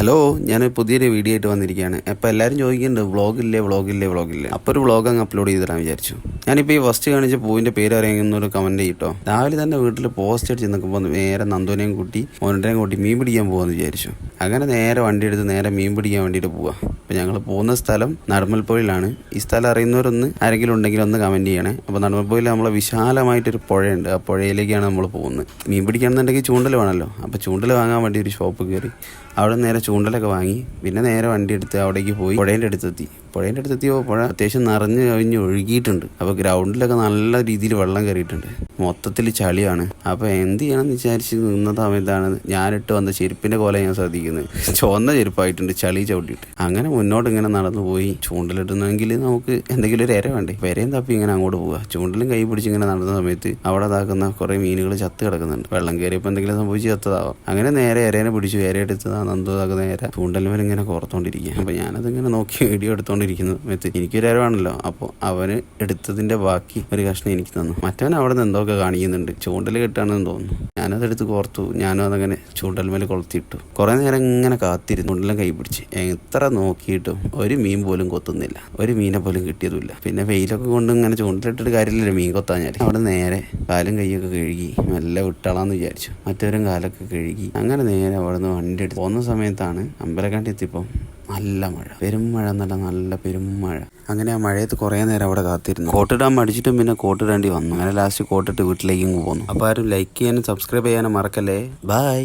Hello, ഞാൻ പുതിയൊരു video ആയിട്ട് വന്നിരിക്കുകയാണ്. അപ്പോൾ എല്ലാവരും ചോദിക്കുന്നുണ്ട് വ്ളോഗില്ലേ. അപ്പോൾ ഒരു വ്ളോഗ് അങ്ങ് അപ്ലോഡ് ചെയ്തിടാൻ വിചാരിച്ചു. ഞാനിപ്പോൾ ഈ ഫസ്റ്റ് കാണിച്ച പൂവിൻ്റെ പേര് അറിയാമെന്നൊരു കമൻറ്റ് ചെയ്തിട്ടോ. രാവിലെ തന്നെ വീട്ടിൽ പോസ്റ്റ് അടിച്ച് നിൽക്കുമ്പോൾ നേരെ നന്ദുവിനെയും കൂട്ടി മോനേയും കൂട്ടി മീൻ പിടിക്കാൻ പോകാമെന്ന് വിചാരിച്ചു. അങ്ങനെ നേരെ വണ്ടി എടുത്ത് നേരെ മീൻ പിടിക്കാൻ വേണ്ടിയിട്ട് പോവാം. അപ്പോൾ ഞങ്ങൾ പോകുന്ന സ്ഥലം നടുമൽപ്പൊയിലാണ്. ഈ സ്ഥലം അറിയുന്നവരൊന്ന് ആരെങ്കിലും ഉണ്ടെങ്കിൽ ഒന്ന് കമൻറ്റ് ചെയ്യണേ. അപ്പോൾ നടുമൽപ്പൊയിൽ നമ്മളെ വിശാലമായിട്ടൊരു പുഴയുണ്ട്. ആ പുഴയിലേക്കാണ് നമ്മൾ പോകുന്നത്. മീൻ പിടിക്കണമെന്നുണ്ടെങ്കിൽ ചൂണ്ടൽ വേണമല്ലോ. അപ്പോൾ ചൂണ്ടൽ വാങ്ങാൻ വേണ്ടി ഒരു ഷോപ്പ് കയറി അവിടെ നേരെ ചൂണ്ടലൊക്കെ വാങ്ങി പിന്നെ നേരെ വണ്ടി എടുത്ത് അവിടേക്ക് പോയി പുഴേൻ്റെ അടുത്തെത്തിയപ്പോൾ പുഴ അത്യാവശ്യം നിറഞ്ഞ് കഴിഞ്ഞ് ഒഴുകിയിട്ടുണ്ട്. അപ്പോൾ ഗ്രൗണ്ടിലൊക്കെ നല്ല രീതിയിൽ വെള്ളം കയറിയിട്ടുണ്ട്. മൊത്തത്തിൽ ചളിയാണ്. അപ്പോൾ എന്ത് ചെയ്യണമെന്ന് വിചാരിച്ച് നിന്ന സമയത്താണ് ഞാനിട്ട് വന്ന ചെരുപ്പിൻ്റെ കോല ഞാൻ ശ്രദ്ധിക്കുന്നത്. ചുവന്ന ചെരുപ്പായിട്ടുണ്ട്, ചളി ചവിട്ടിയിട്ട്. അങ്ങനെ മുന്നോട്ട് ഇങ്ങനെ നടന്നു പോയി. ചൂണ്ടലിട്ടുന്നെങ്കിൽ നമുക്ക് എന്തെങ്കിലും ഒരു ഇര വേണ്ടേ. ഇരയും തപ്പി ഇങ്ങനെ അങ്ങോട്ട് പോവുക. ചൂണ്ടലും കൈ പിടിച്ച് ഇങ്ങനെ നടന്ന സമയത്ത് അവിടെ ഇതാക്കുന്ന കുറേ മീനുകൾ ചത്ത് കിടക്കുന്നുണ്ട്. വെള്ളം കയറിയപ്പോൾ എന്തെങ്കിലും സംഭവിച്ച് ചത്തതാവാം. അങ്ങനെ നേരെ ഇരേനെ പിടിച്ചു. ഇര എടുത്തതാണ് നന്ദുതാക്ക് നേരെ ചൂണ്ടൽമേൽ ഇങ്ങനെ കോർത്തോണ്ടിരിക്കുക. അപ്പോൾ ഞാനതിങ്ങനെ നോക്കി വീഡിയോ എടുത്തോണ്ടിരിക്കുന്ന സമയത്ത് എനിക്കൊരു ഇരവാണല്ലോ. അപ്പോൾ അവന് എടുത്തതിൻ്റെ ബാക്കി ഒരു കഷ്ണം എനിക്ക് തന്നു. മറ്റവൻ അവിടെ നിന്ന് എന്തൊക്കെ കാണിക്കുന്നുണ്ട്. ചൂണ്ടൽ കെട്ടാണെന്ന് തോന്നുന്നു. ഞാനതെടുത്ത് കോർത്തു. ഞാനും അതങ്ങനെ ചൂണ്ടൽമേൽ കൊളുത്തിയിട്ടു. കുറേ നേരം ഇങ്ങനെ കാത്തിരുന്നു. ചൂണ്ടെല്ലാം കൈ പിടിച്ച് എത്ര നോക്കിയിട്ടും ഒരു മീൻ പോലും കൊത്തുന്നില്ല. ഒരു മീനെ പോലും കിട്ടിയതുമില്ല. പിന്നെ വെയിലൊക്കെ കൊണ്ട് ഇങ്ങനെ ചൂണ്ടലിട്ടിട്ട് കാര്യമില്ലല്ലോ മീൻ കൊത്താഞ്ഞാൽ. അവിടെ നേരെ കാലും കൈയൊക്കെ കഴുകി മെല്ലെ വിട്ടാളാന്ന് വിചാരിച്ചു. മറ്റവരും കാലൊക്കെ കഴുകി അങ്ങനെ നേരെ അവിടെ നിന്ന് വണ്ടി എടുത്ത് പോകുന്ന സമയത്താണ് അമ്പലക്കാണ്ടി എത്തിയപ്പോൾ നല്ല മഴ, പെരുമഴ എന്നല്ല, നല്ല പെരുമഴ. അങ്ങനെ ആ മഴയത്ത് കുറേ നേരം അവിടെ കാത്തിരുന്നു. കോട്ടിടാൻ മടിച്ചിട്ടും പിന്നെ കോട്ടിടേണ്ടി വന്നു. അങ്ങനെ ലാസ്റ്റ് കോട്ടിട്ട് വീട്ടിലേക്ക് പോന്നു. അപ്പോൾ ആരും ലൈക്ക് ചെയ്യാനും സബ്സ്ക്രൈബ് ചെയ്യാനും മറക്കല്ലേ. ബൈ.